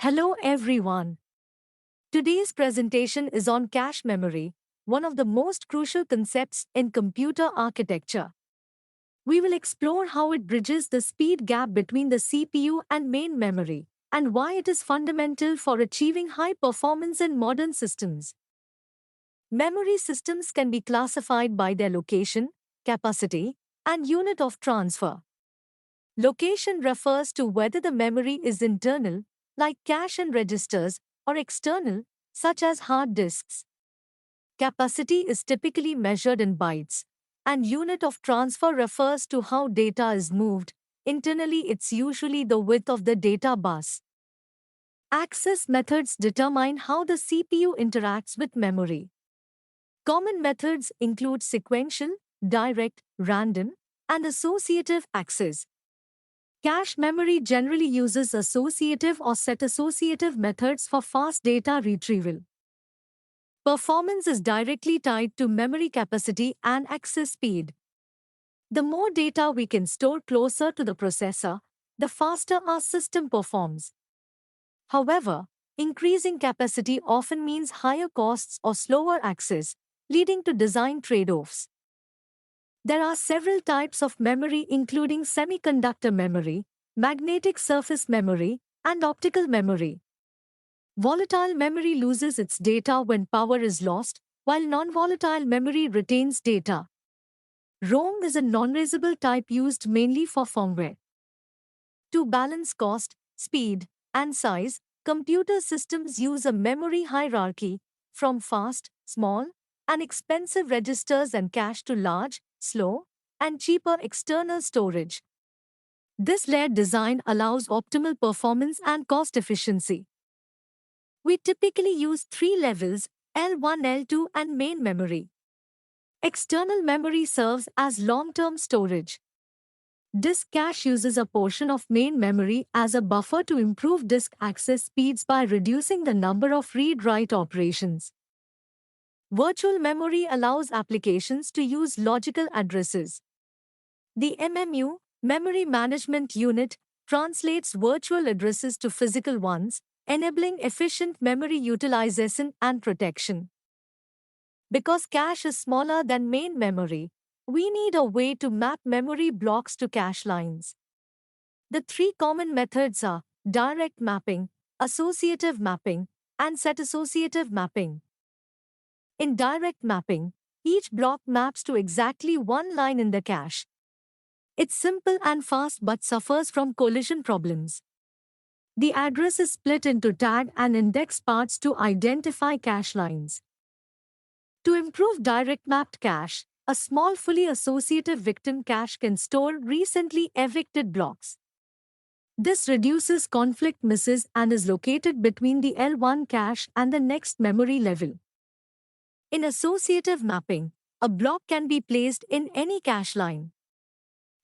Hello everyone. Today's presentation is on cache memory, one of the most crucial concepts in computer architecture. We will explore how it bridges the speed gap between the CPU and main memory, and why it is fundamental for achieving high performance in modern systems. Memory systems can be classified by their location, capacity, and unit of transfer. Location refers to whether the memory is internal, like cache and registers, or external, such as hard disks. Capacity is typically measured in bytes, and unit of transfer refers to how data is moved. Internally, it's usually the width of the data bus. Access methods determine how the CPU interacts with memory. Common methods include sequential, direct, random, and associative access. Cache memory generally uses associative or set associative methods for fast data retrieval. Performance is directly tied to memory capacity and access speed. The more data we can store closer to the processor, the faster our system performs. However, increasing capacity often means higher costs or slower access, leading to design trade-offs. There are several types of memory including semiconductor memory, magnetic surface memory, and optical memory. Volatile memory loses its data when power is lost, while non-volatile memory retains data. ROM is a non-erasable type used mainly for firmware. To balance cost, speed, and size, computer systems use a memory hierarchy, from fast, small, and expensive registers and cache to large, slow, and cheaper external storage. This layered design allows optimal performance and cost efficiency. We typically use three levels: L1, L2, and main memory. External memory serves as long-term storage. Disk cache uses a portion of main memory as a buffer to improve disk access speeds by reducing the number of read-write operations. Virtual memory allows applications to use logical addresses. The MMU, Memory Management Unit, translates virtual addresses to physical ones, enabling efficient memory utilization and protection. Because cache is smaller than main memory, we need a way to map memory blocks to cache lines. The three common methods are direct mapping, associative mapping, and set associative mapping. In direct mapping, each block maps to exactly one line in the cache. It's simple and fast but suffers from collision problems. The address is split into tag and index parts to identify cache lines. To improve direct mapped cache, a small fully associative victim cache can store recently evicted blocks. This reduces conflict misses and is located between the L1 cache and the next memory level. In associative mapping, a block can be placed in any cache line.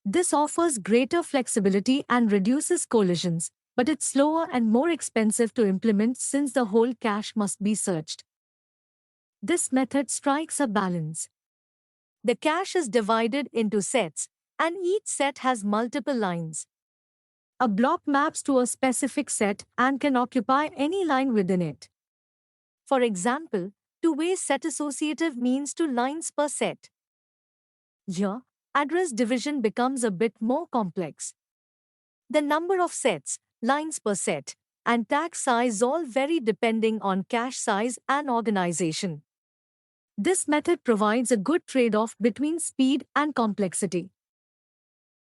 This offers greater flexibility and reduces collisions, but it's slower and more expensive to implement since the whole cache must be searched. This method strikes a balance. The cache is divided into sets, and each set has multiple lines. A block maps to a specific set and can occupy any line within it. For example, two-way set associative means two lines per set. Here, address division becomes a bit more complex. The number of sets, lines per set, and tag size all vary depending on cache size and organization. This method provides a good trade-off between speed and complexity.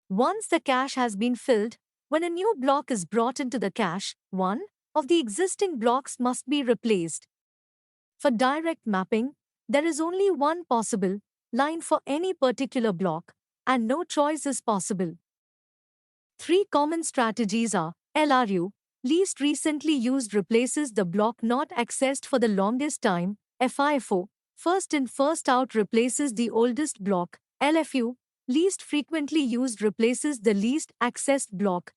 Once the cache has been filled, when a new block is brought into the cache, one of the existing blocks must be replaced. For direct mapping, there is only one possible line for any particular block, and no choice is possible. Three common strategies are LRU, least recently used, replaces the block not accessed for the longest time; FIFO, first in first out, replaces the oldest block; LFU, least frequently used, replaces the least accessed block.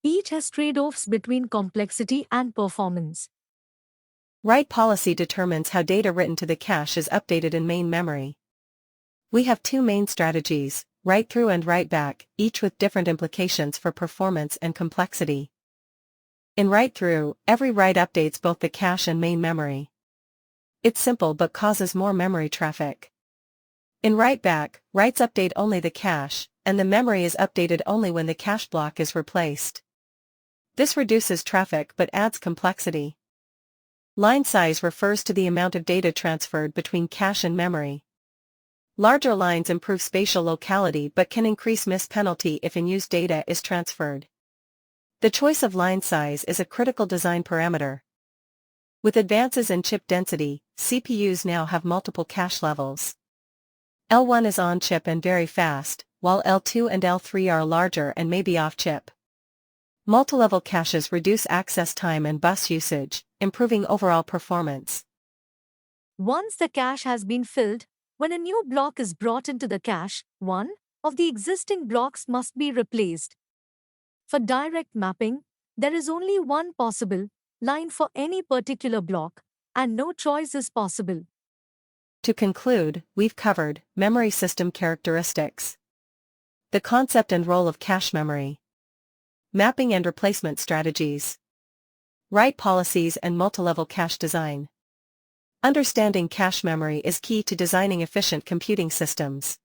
Each has trade-offs between complexity and performance. Write policy determines how data written to the cache is updated in main memory. We have two main strategies, write through and write back, each with different implications for performance and complexity. In write-through, every write updates both the cache and main memory. It's simple but causes more memory traffic. In write-back, writes update only the cache, and the memory is updated only when the cache block is replaced. This reduces traffic but adds complexity. Line size refers to the amount of data transferred between cache and memory. Larger lines improve spatial locality but can increase miss penalty if unused data is transferred. The choice of line size is a critical design parameter. With advances in chip density, CPUs now have multiple cache levels. L1 is on-chip and very fast, while L2 and L3 are larger and may be off-chip. Multi-level caches reduce access time and bus usage, improving overall performance. Once the cache has been filled, when a new block is brought into the cache, one of the existing blocks must be replaced. For direct mapping, there is only one possible line for any particular block, and no choice is possible. To conclude, we've covered memory system characteristics, the concept and role of cache memory, mapping and replacement strategies, write policies and multi-level cache design. Understanding cache memory is key to designing efficient computing systems.